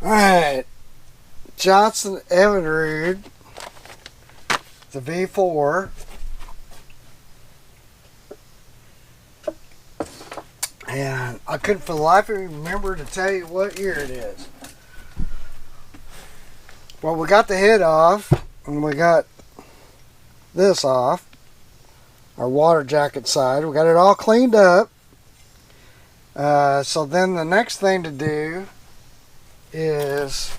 Alright, Johnson Evinrude, the V4. And I couldn't for the life of me remember to tell you what year it is. Well, we got the head off, and we got this off, our water jacket side. We got it all cleaned up. So then the next thing to do is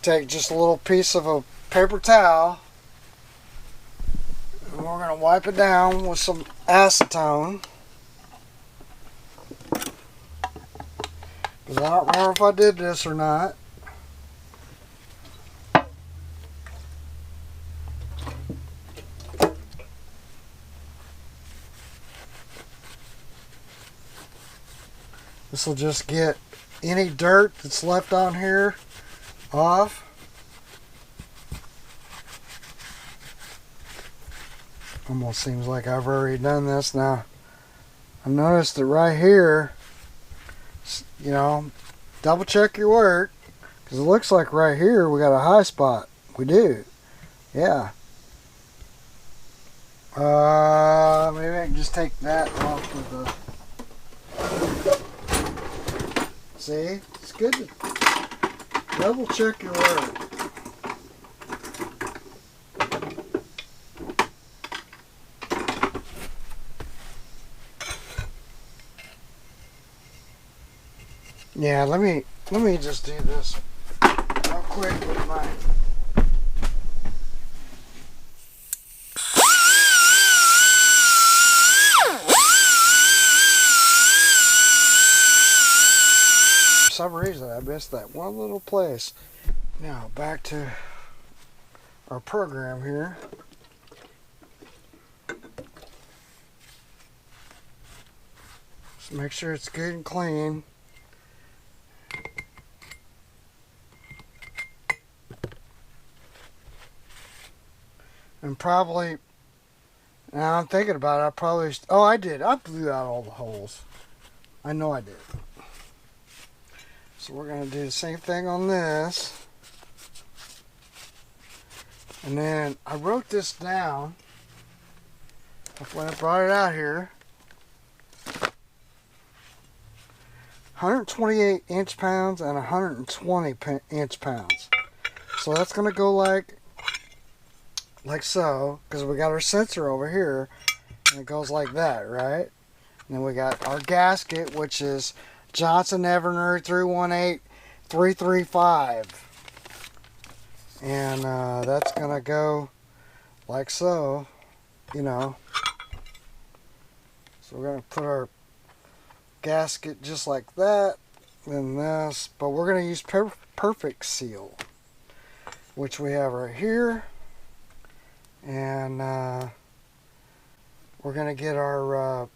take just a little piece of a paper towel, and we're going to wipe it down with some acetone. Because I don't remember if I did this or not. This will just get any dirt that's left on here off. Almost seems like I've already done this. Now, I noticed that right here, you know, double check your work, because it looks like right here we got a high spot. We do. Yeah. Maybe I can just take that off of the... See? It's good to double check your work. Yeah, let me just do this real quick with my... For some reason I missed that one little place. Now back to our program here. Just make sure it's good and clean. And probably, now I'm thinking about it, I probably, oh I did, I blew out all the holes. I know I did. So we're going to do the same thing on this. And then I wrote this down when I brought it out here. 128 inch pounds and 120 inch pounds. So that's going to go like so, because we got our sensor over here, and it goes like that, right? And then we got our gasket, which is Johnson Evinrude 318335, and that's gonna go like so, you know. So we're gonna put our gasket just like that, then this, but we're gonna use perfect seal, which we have right here. And we're going to get our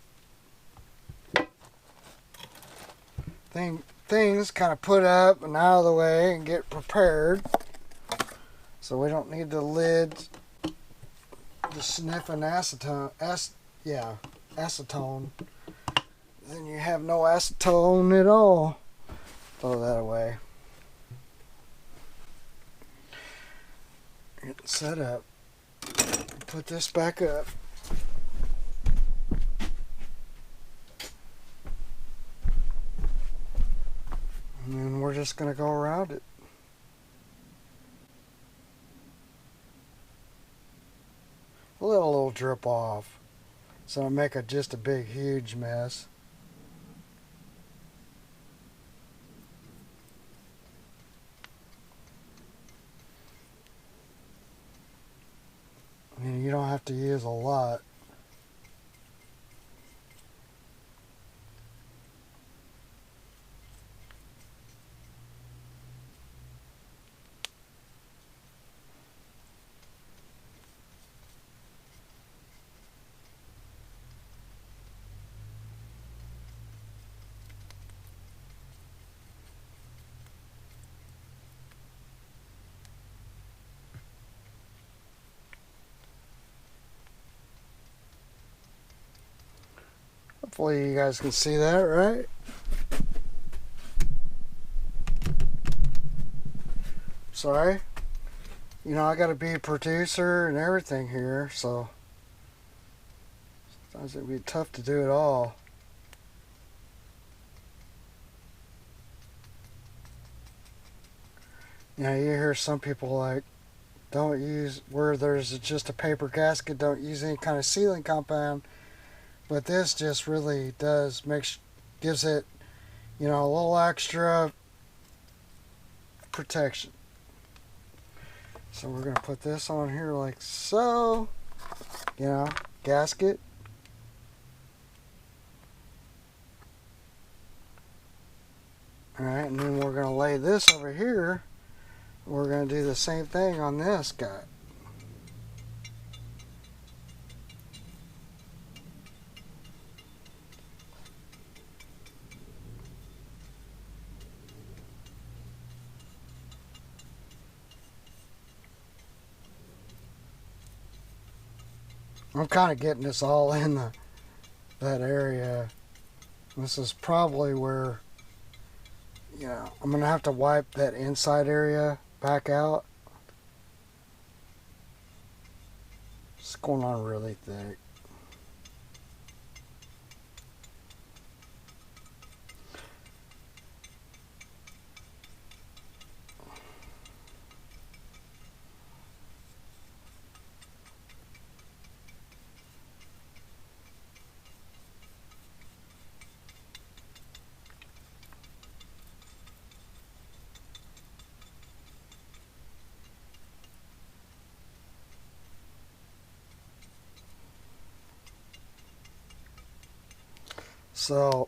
things kind of put up and out of the way and get prepared. So we don't need the lid to sniffing acetone. Acetone. Then you have no acetone at all. Throw that away. Get it set up. Put this back up. And then we're just going to go around it. Let a little drip off. So it'll make just a big, huge mess. And you don't have to use a lot. Hopefully you guys can see that, right? sorry. You know, I got to be a producer and everything here, so sometimes it'd be tough to do it all. You know, you hear some people like, don't use, where there's just a paper gasket, don't use any kind of sealing compound. But this just really does gives it, you know, a little extra protection. So we're going to put this on here like so, you know, gasket. Alright, and then we're going to lay this over here. We're going to do the same thing on this guy. I'm kind of getting this all in that area. This is probably where, you know, I'm going to have to wipe that inside area back out. It's going on really thick. So,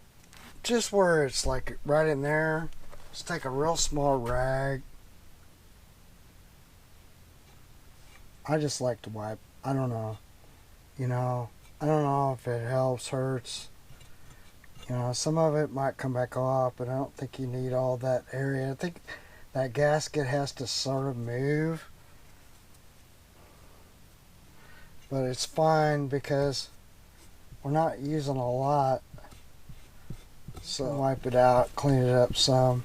just where it's like right in there, just take a real small rag. I just like to wipe. I don't know. You know, I don't know if it helps, hurts. You know, some of it might come back off, but I don't think you need all that area. I think that gasket has to sort of move. But it's fine because we're not using a lot. So wipe it out, clean it up some.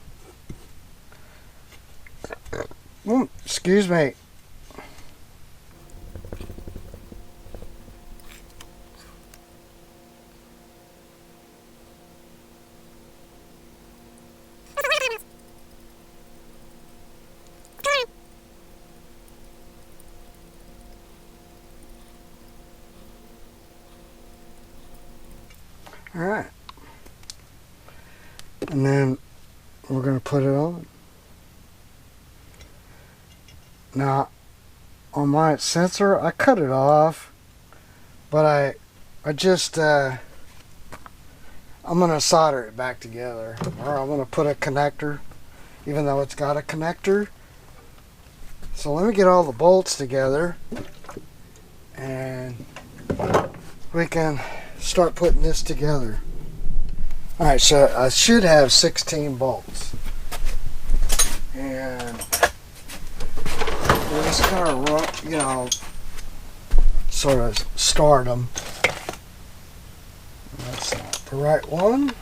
Excuse me. All right. And then we're going to put it on. Now, on my sensor, I cut it off, but I just, I'm going to solder it back together, or I'm going to put a connector, even though it's got a connector. So let me get all the bolts together, and we can start putting this together. Alright, so I should have 16 bolts. And we're just going to, you know, sort of start them. That's not the right one.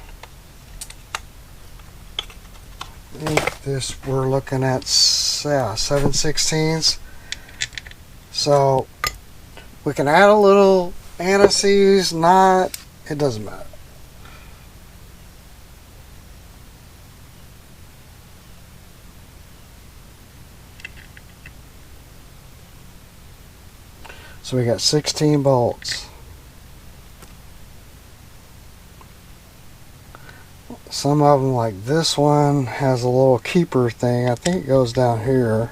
I think this, we're looking at 7/16. So we can add a little anti-seize, not, it doesn't matter. So we got 16 bolts. Some of them, like this one, has a little keeper thing. I think it goes down here.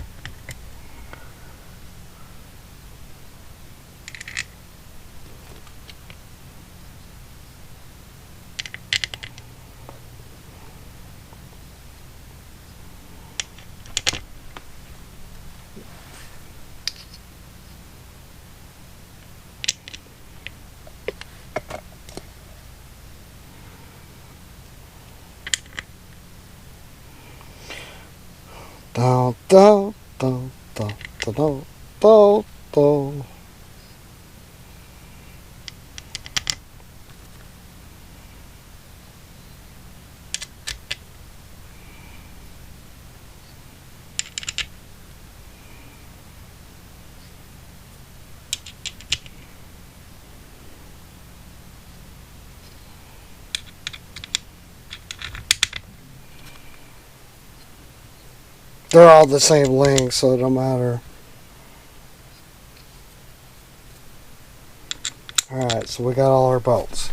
Do, do, do, do, do, do, do, do. they're all the same length, so it don't matter. Alright, so we got all our bolts.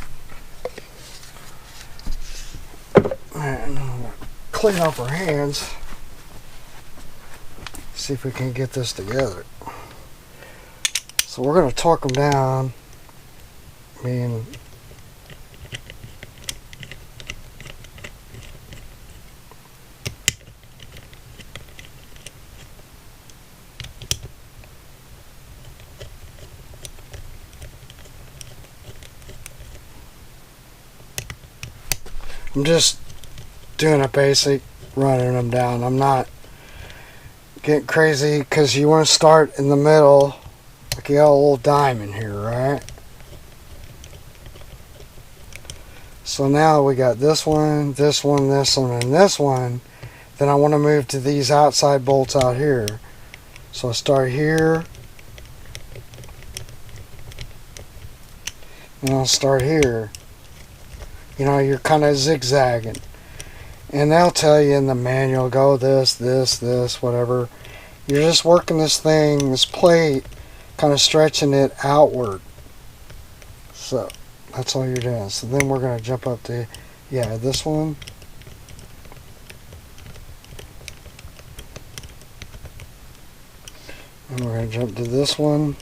And clean up our hands. See if we can get this together. So we're going to torque them down. I'm just doing a basic, running them down. I'm not getting crazy because you want to start in the middle. Like you got a little diamond here, right? So now we got this one, this one, this one, and this one. Then I want to move to these outside bolts out here. So I start here. And I'll start here. You know, you're kind of zigzagging. And they'll tell you in the manual, go this, this, this, whatever. You're just working this thing, this plate, kind of stretching it outward. So, that's all you're doing. So then we're going to jump up to, yeah, this one. And we're going to jump to this one.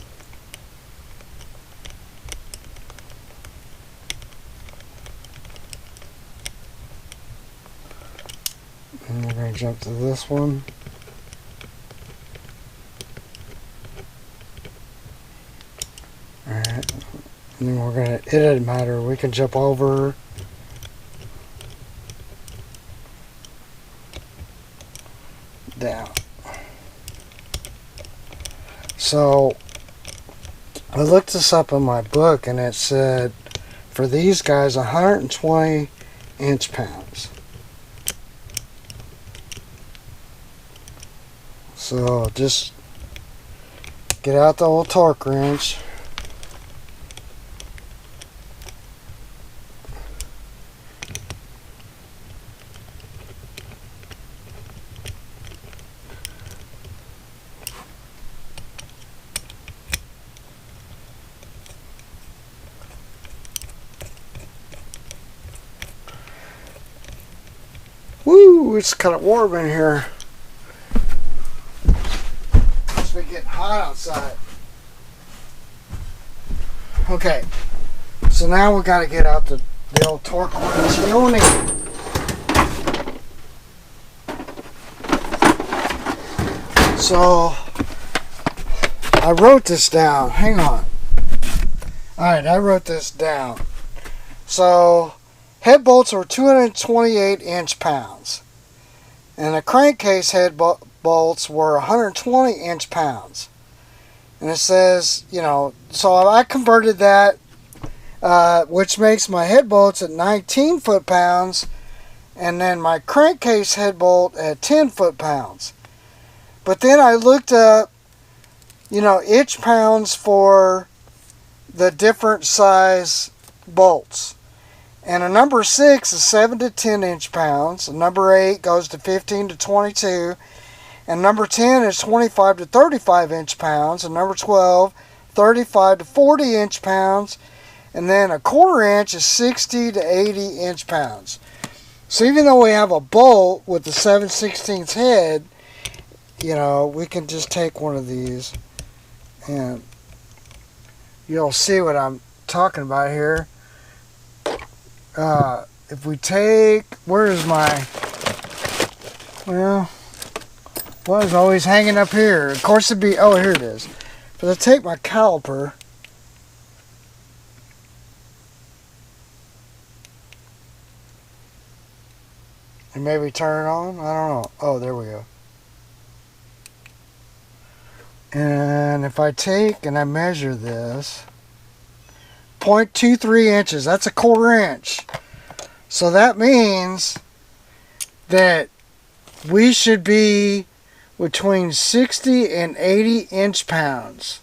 And we're going to jump to this one. Alright. And then we're going to, it doesn't matter, we can jump over. Down. So, I looked this up in my book and it said, for these guys, 120 inch-pounds. So just get out the old torque wrench. Woo, it's kind of warm in here. It's getting hot outside. Okay, so now we got to get out the old torque wrench. You don't need it. So I wrote this down. Hang on. Alright, I wrote this down. So head bolts are 228 inch-pounds. And the crankcase head bolts were 120 inch-pounds. And it says, you know, so I converted that, which makes my head bolts at 19 foot-pounds, and then my crankcase head bolt at 10 foot-pounds. But then I looked up, you know, inch-pounds for the different size bolts. And a number 6 is 7 to 10 inch-pounds. A number 8 goes to 15 to 22. And number 10 is 25 to 35 inch-pounds. And number 12, 35 to 40 inch-pounds. And then a quarter inch is 60 to 80 inch-pounds. So even though we have a bolt with the 7/16 head, you know, we can just take one of these and you'll see what I'm talking about here. If we take, where is my, well, was always hanging up here. Of course it'd be, oh, here it is. But I take my caliper, and maybe turn it on. I don't know. Oh, there we go. And if I take and I measure this, 0.23 inches, that's a quarter inch. So that means that we should be between 60 and 80 inch-pounds.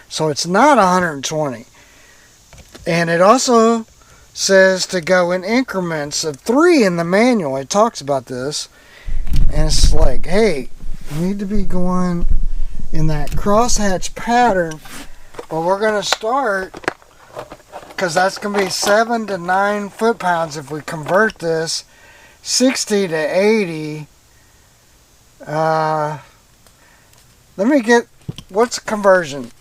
So it's not 120. And it also says to go in increments of 3 in the manual. It talks about this. And it's like, hey, need to be going in that crosshatch pattern, but we're going to start, because that's going to be 7 to 9 foot-pounds if we convert this, 60 to 80. Let me get, what's the conversion?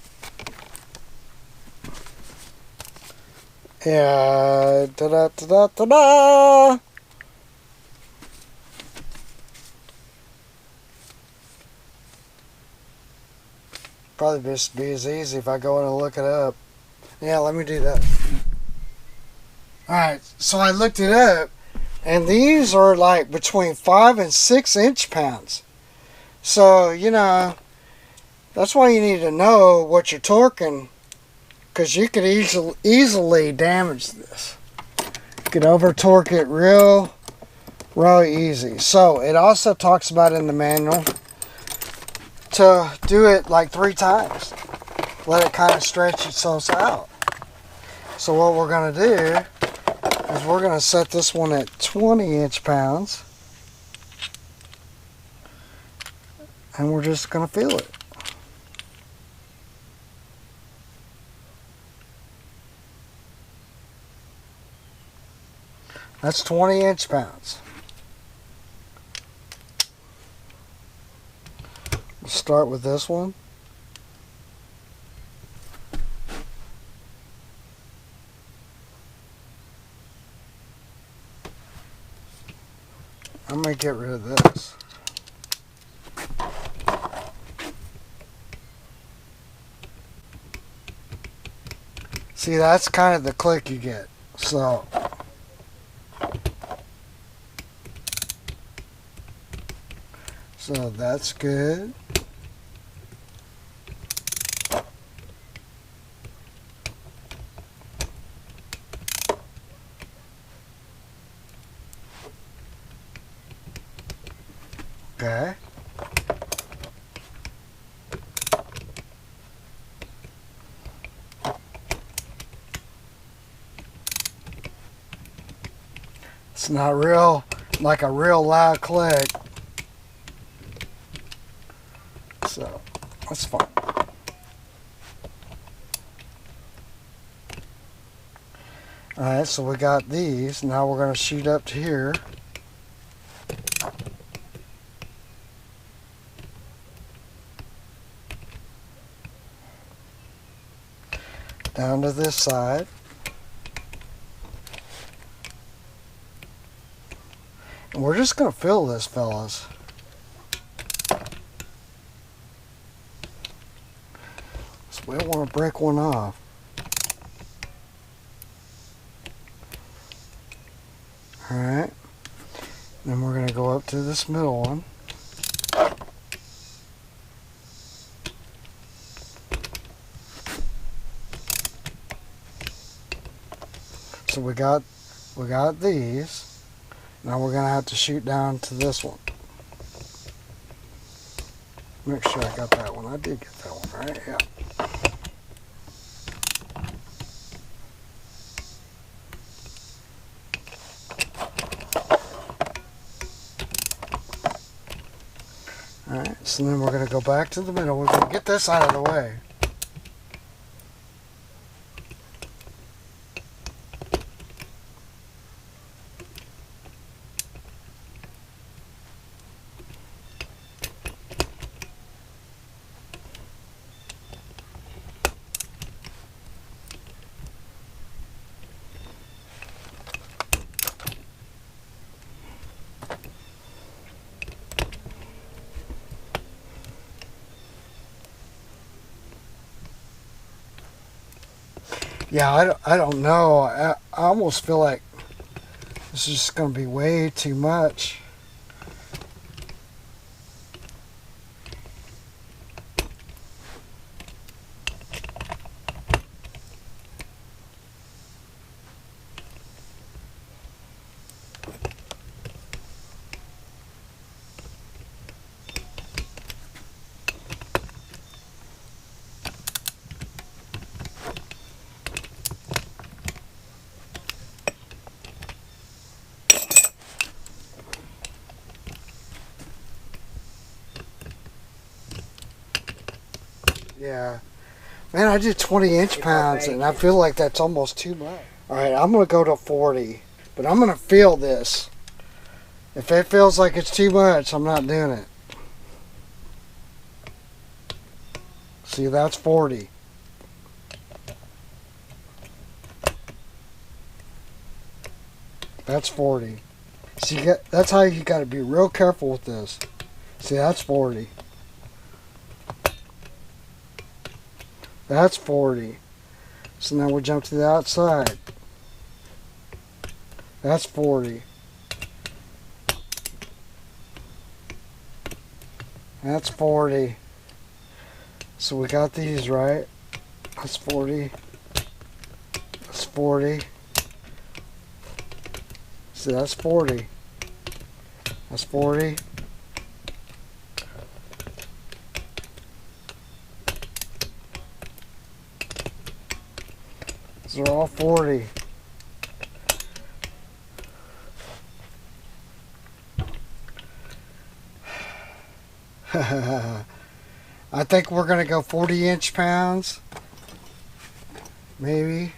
Yeah, da-da-da-da-da-da. Probably just be as easy if I go in and look it up. Yeah, let me do that. Alright, so I looked it up, and these are like between 5 and 6 inch-pounds. So, you know, that's why you need to know what you're torquing, because you could easily damage this. You could over-torque it real easy. So, it also talks about in the manual to do it like 3 times. Let it kind of stretch itself out. So what we're going to do is we're going to set this one at 20 inch-pounds. And we're just going to feel it. That's 20 inch-pounds. Let's start with this one. I'm going to get rid of this. See, that's kind of the click you get. So that's good. Okay. It's not real, like a real loud click. So, that's fine. Alright, so we got these. Now we're going to shoot up to here. Down to this side. And we're just going to fill this, fellas. So we don't want to break one off. Alright. Then we're going to go up to this middle one. So we got these. Now we're going to have to shoot down to this one. Make sure I got that one. I did get that one, right? Yeah. Alright, so then we're going to go back to the middle. We're going to get this out of the way. Yeah, I don't know. I almost feel like this is just going to be way too much. Yeah. Man, I did 20 inch pounds and I feel like that's almost too much. Alright, I'm going to go to 40. But I'm going to feel this. If it feels like it's too much, I'm not doing it. See, that's 40. That's 40. See, that's how you got to be real careful with this. See, that's 40. That's 40. So now we'll jump to the outside. That's 40. That's 40. So we got these right. That's 40. That's 40. See, that's 40. That's 40. These are all 40. I think we're going to go 40 inch pounds. Maybe.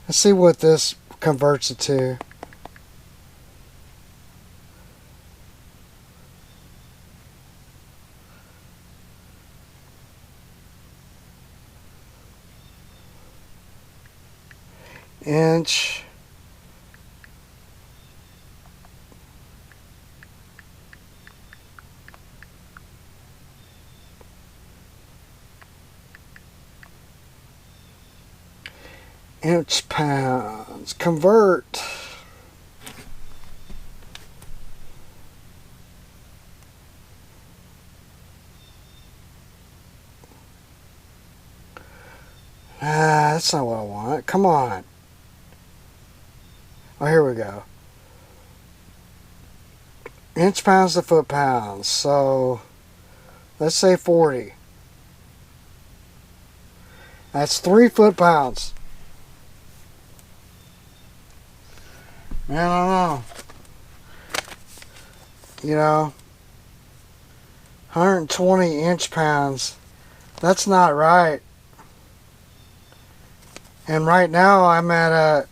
Let's see what this converts it to. Inch. Inch pounds. Convert. That's not what I want. Come on. Oh, here we go. Inch pounds to foot pounds. So, let's say 40. That's 3 foot pounds. Man, I don't know. You know, 120 inch pounds. That's not right. And right now I'm at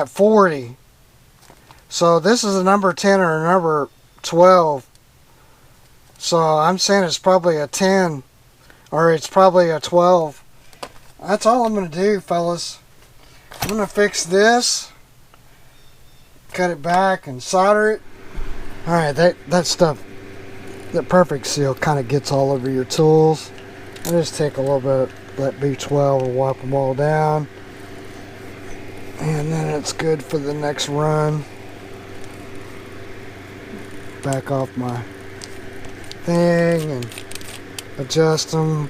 40. So this is a number 10 or a number 12. So I'm saying it's probably a 10 or it's probably a 12. That's all I'm going to do, fellas. I'm going to fix this, cut it back and solder it. Alright, that stuff, that perfect seal kind of gets all over your tools. I just take a little bit of that B12 and wipe them all down. And then it's good for the next run. Back off my thing and adjust them.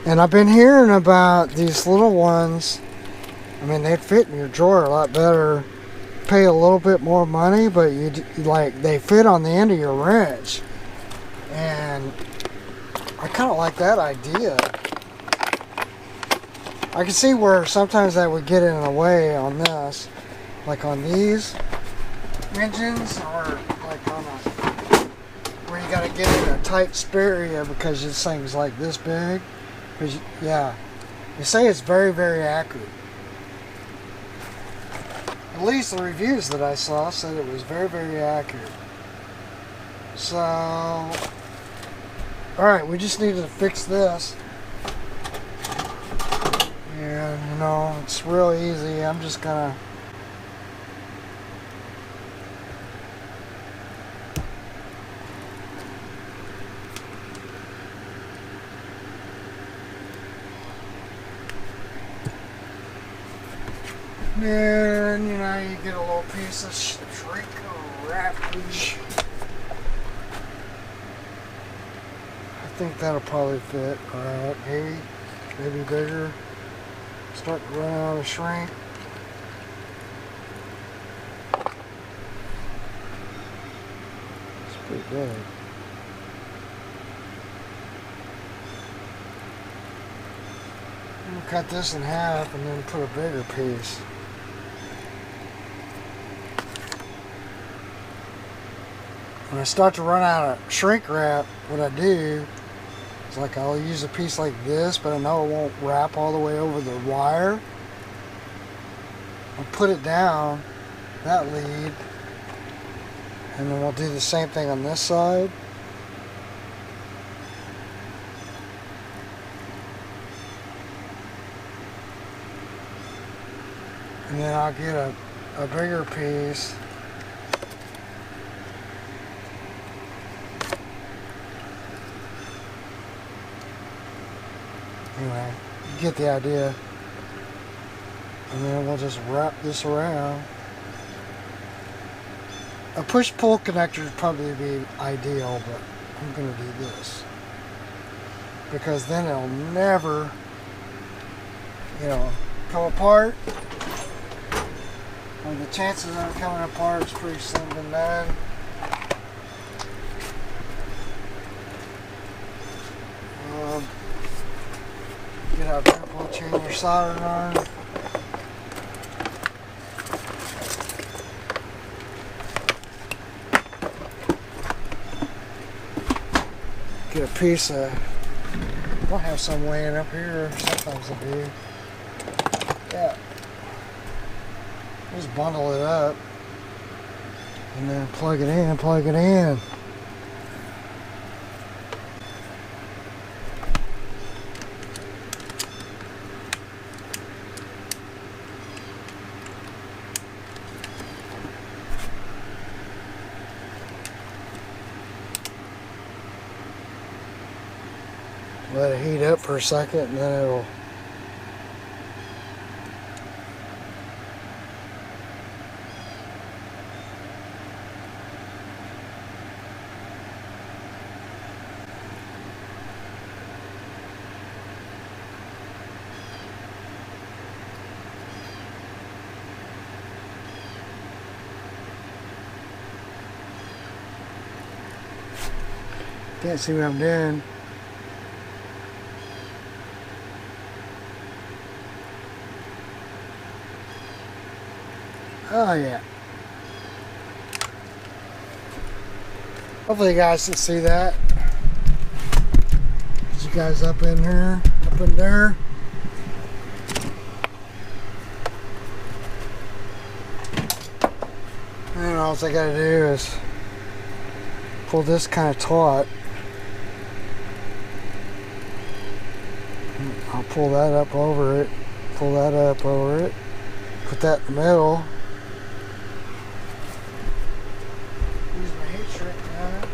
And I've been hearing about these little ones. I mean, they fit in your drawer a lot better. Pay a little bit more money, but they fit on the end of your wrench. And I kind of like that idea. I can see where sometimes that would get in the way on this, like on these engines, or like on where you got to get in a tight spare area because this thing's like this big. Because yeah, they say it's very, very accurate. At least the reviews that I saw said it was very, very accurate. So, alright, we just need to fix this. And, you know, it's real easy. I'm just gonna... And, you know, you get a little piece of shrink wrappage. I think that'll probably fit. Alright, maybe bigger. Start to run out of shrink. It's pretty big. I'm gonna cut this in half and then put a bigger piece. When I start to run out of shrink wrap, what I do It's like I'll use a piece like this, but I know it won't wrap all the way over the wire. I'll put it down, that lead, and then we'll do the same thing on this side. And then I'll get a bigger piece. Anyway, you get the idea. And then we'll just wrap this around. A push-pull connector would probably be ideal, but I'm going to do this. Because then it'll never, come apart. And the chances of it coming apart is pretty slim to none. Get out there, pull chain your soldering iron. Get a piece of, I'll have some laying up here, sometimes I do. Yeah. Just bundle it up and then plug it in, Let it heat up for a second and then it'll can't see what I'm doing. Oh yeah. Hopefully you guys can see that. Get you guys up in here, up in there. And all I gotta do is pull this kind of taut. I'll pull that up over it, pull that up over it, put that in the middle. Use my heat shrink gun.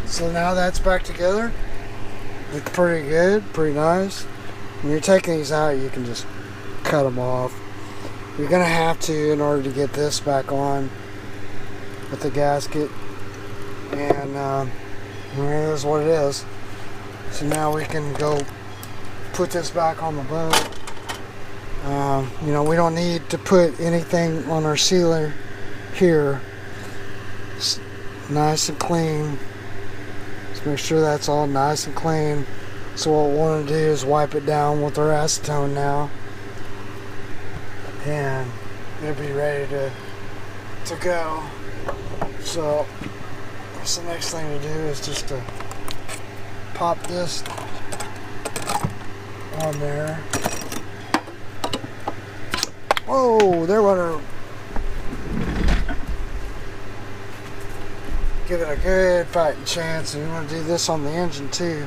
So now that's back together. Looks pretty good, pretty nice. When you're taking these out, you can just cut them off. You're gonna have to in order to get this back on with the gasket. And it is what it is. So now we can go put this back on the boat. We don't need to put anything on our sealer here. It's nice and clean. Make sure that's all nice and clean. So what we want to do is wipe it down with our acetone now, and it'll be ready to go. So that's the next thing to do, is just to pop this on there. Whoa, there went our. Give it a good fighting chance, and you want to do this on the engine too.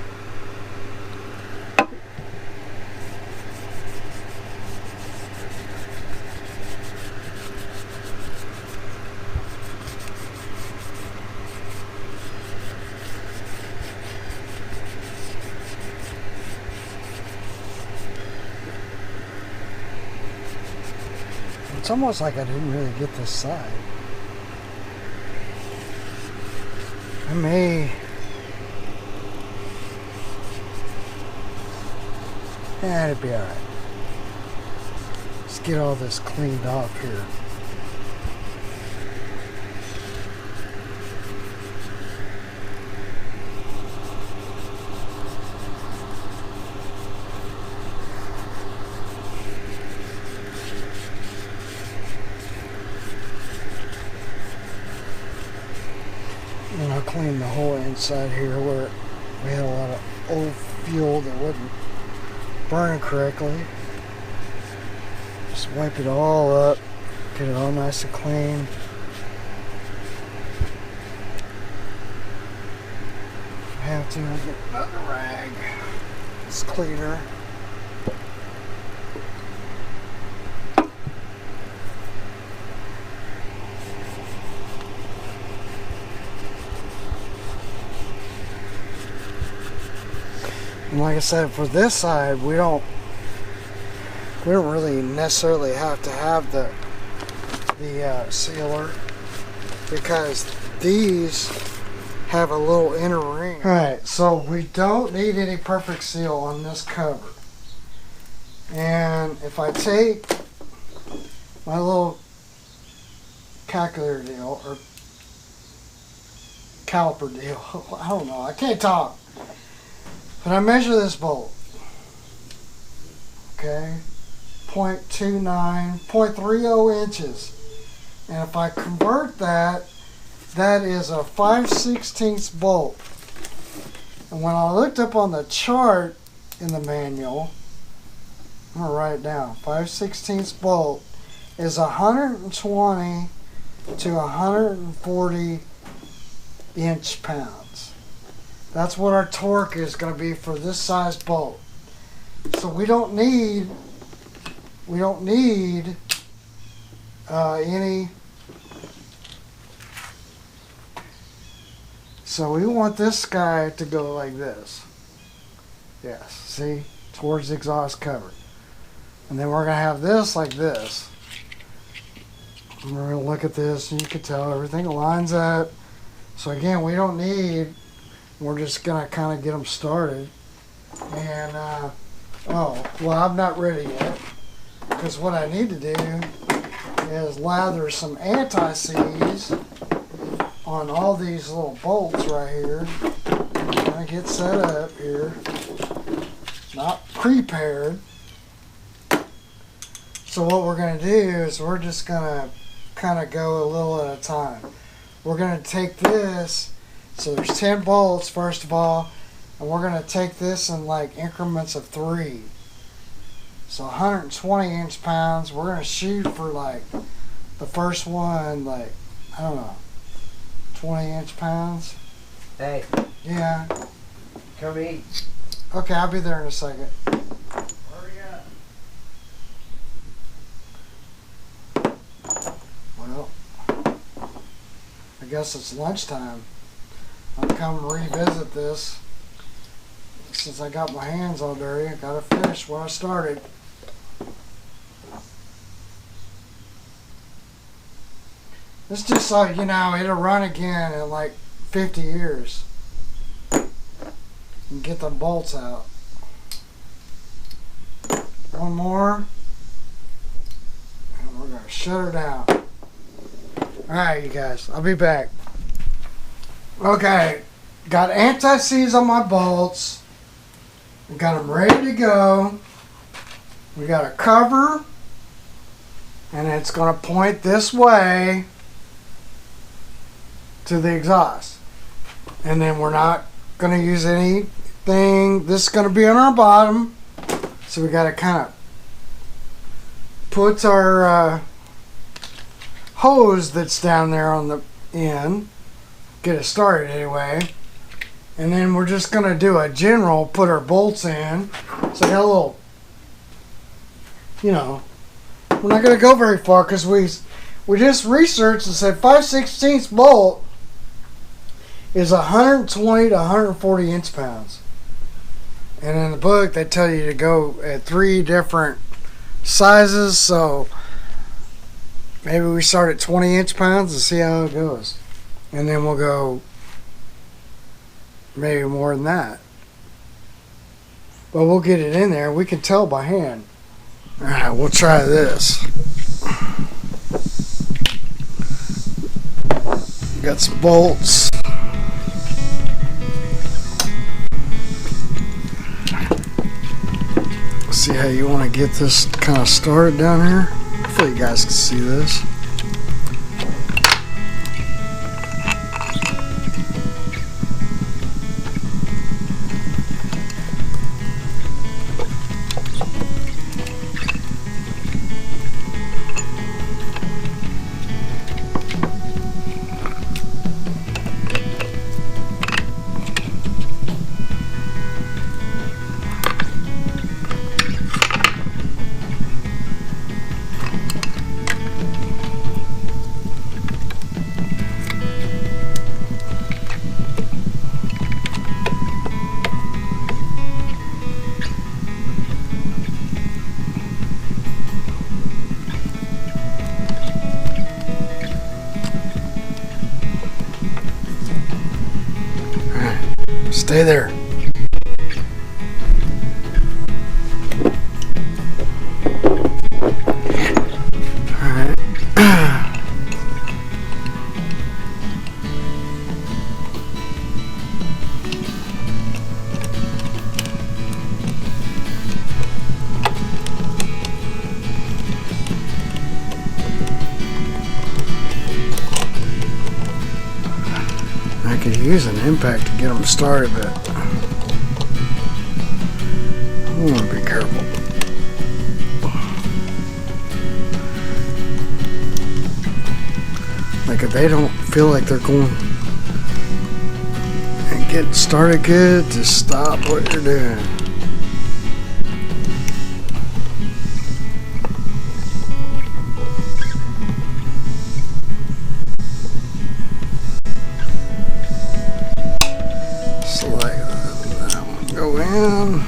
It's almost like I didn't really get this side. I may... Yeah, it'd be alright. Let's get all this cleaned off here. And I'll clean the whole inside here where we had a lot of old fuel that wasn't burning correctly. Just wipe it all up, get it all nice and clean. If I have to, I'll get another rag. It's cleaner. And like I said, for this side, we don't really necessarily have to have the sealer, because these have a little inner ring. Alright, so we don't need any perfect seal on this cover. And if I take my little calculator deal, or caliper deal, I don't know, I can't talk. But I measure this bolt, okay, 0.29, 0.30 inches. And if I convert that, that is a 5/16 bolt. And when I looked up on the chart in the manual, I'm going to write it down, 5/16 bolt is 120 to 140 inch-pounds. That's what our torque is going to be for this size bolt. So we don't need any. So we want this guy to go like this. Yes, see, towards the exhaust cover. And then we're going to have this like this. And we're going to look at this, and you can tell everything lines up. So again, we don't need. We're just going to kind of get them started. And, oh, well, I'm not ready yet. Because what I need to do is lather some anti-seize on all these little bolts right here. Kind of get set up here. Not prepared. So what we're going to do is we're just going to kind of go a little at a time. We're going to take this. So there's 10 bolts, first of all, and we're going to take this in like increments of 3. So 120 inch-pounds. We're going to shoot for like the first one, like, I don't know, 20 inch-pounds. Hey. Yeah. Come eat. Okay, I'll be there in a second. Hurry up. Well, I guess it's lunchtime. I'll come revisit this. Since I got my hands all dirty, I gotta finish what I started. This just so you know, it'll run again in like 50 years. And get the bolts out. One more. And we're gonna shut her down. Alright, you guys, I'll be back. Okay, got anti-seize on my bolts. We got them ready to go. We got a cover, and it's going to point this way to the exhaust. And then we're not going to use anything. This is going to be on our bottom, so we got to kind of put our hose that's down there on the end. Get it started anyway, and then we're just gonna do a general, put our bolts in. So I got a little, you know, we're not gonna go very far because we just researched and said 5/16 bolt is 120 to 140 inch-pounds, and in the book they tell you to go at 3 different sizes. So Maybe we start at 20 inch-pounds and see how it goes. And then we'll go maybe more than that. But we'll get it in there. We can tell by hand. Alright, we'll try this. Got some bolts. See how you want to get this kind of started down here. Hopefully you guys can see this. Stay there. Alright. I could use an impact to get them started, but I want to be careful. Like if they don't feel like they're going and get started good, just stop what you're doing. Go in.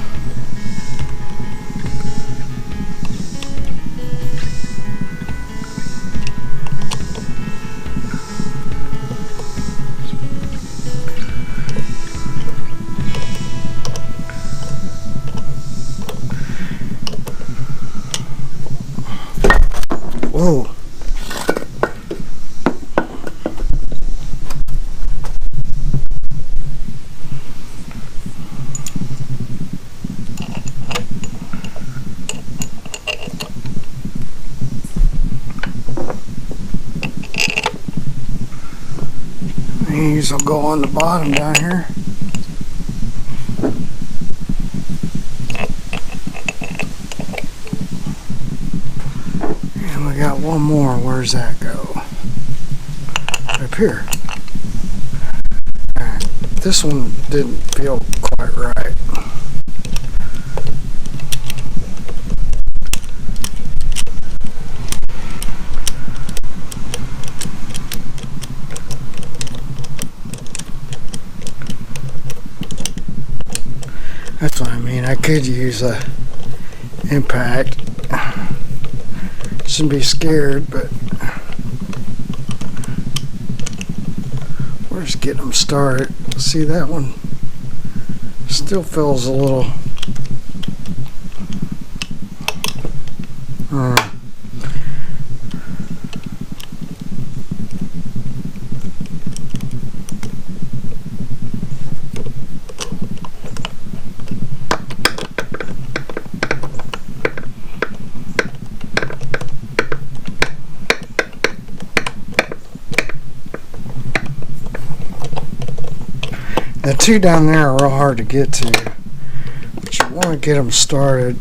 Whoa. These will go on the bottom down here. And we got one more. Where's that go? Up here. Alright. This one didn't feel quite right. That's what I mean. I could use a impact. Shouldn't be scared, but we're just getting them started. See, that one still feels a little the two down there are real hard to get to, but you want to get them started.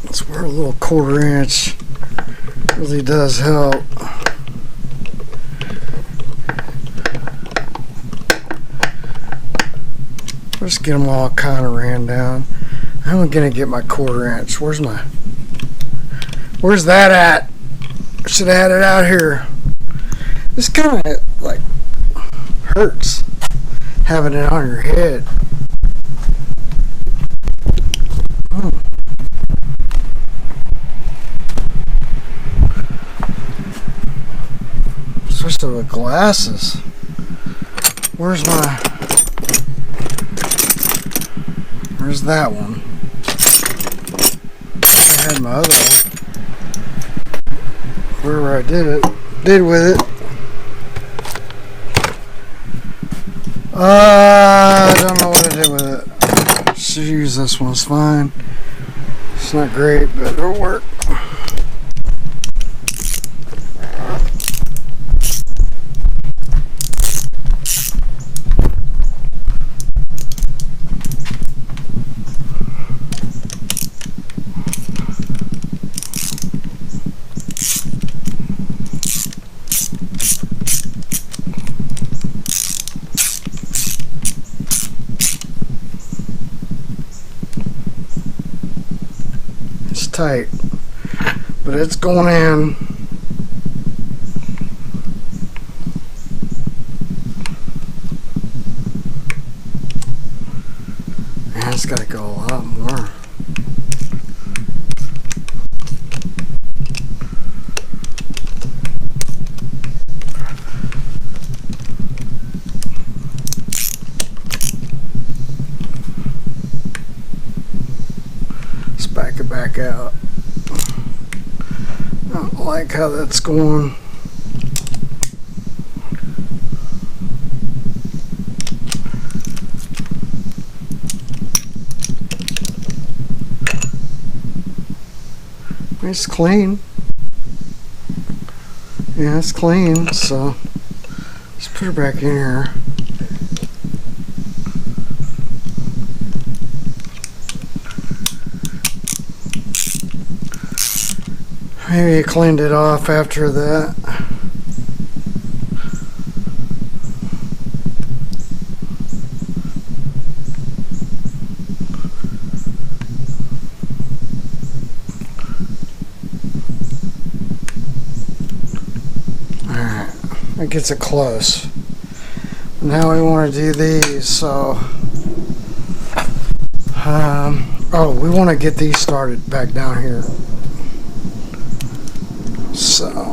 That's where a little 1/4 inch really does help. Let's get them all kind of ran down. I'm gonna get my 1/4 inch. Where's that at? I should have had it out here. This kind of like hurts having it on your head. Especially with glasses. Where's that one? I had my other one. Wherever I did with it. I don't know what I did with it. Should use this one, it's fine. It's not great, but it'll work. Tight, but it's going in. Man, it's got to go a lot more. Let's back it back out. I don't like how that's going. It's clean. Yeah, it's clean, so let's put her back in here. Maybe I cleaned it off after that. Alright, that gets it close. Now we want to do these, so oh, we want to get these started back down here. So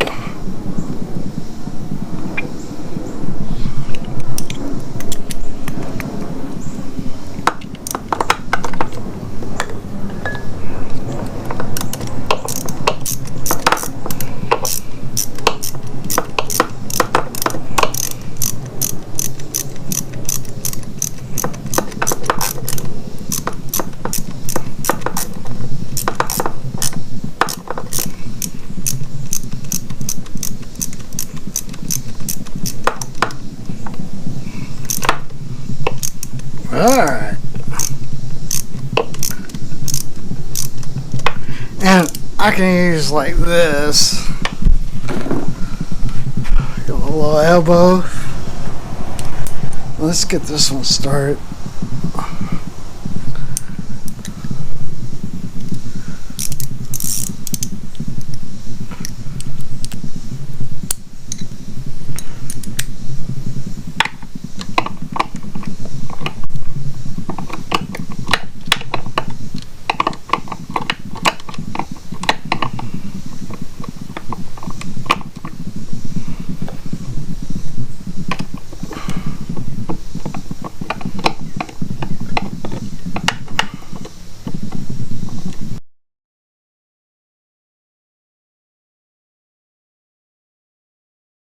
alright. And I can use like this. Got a little elbow. Let's get this one started.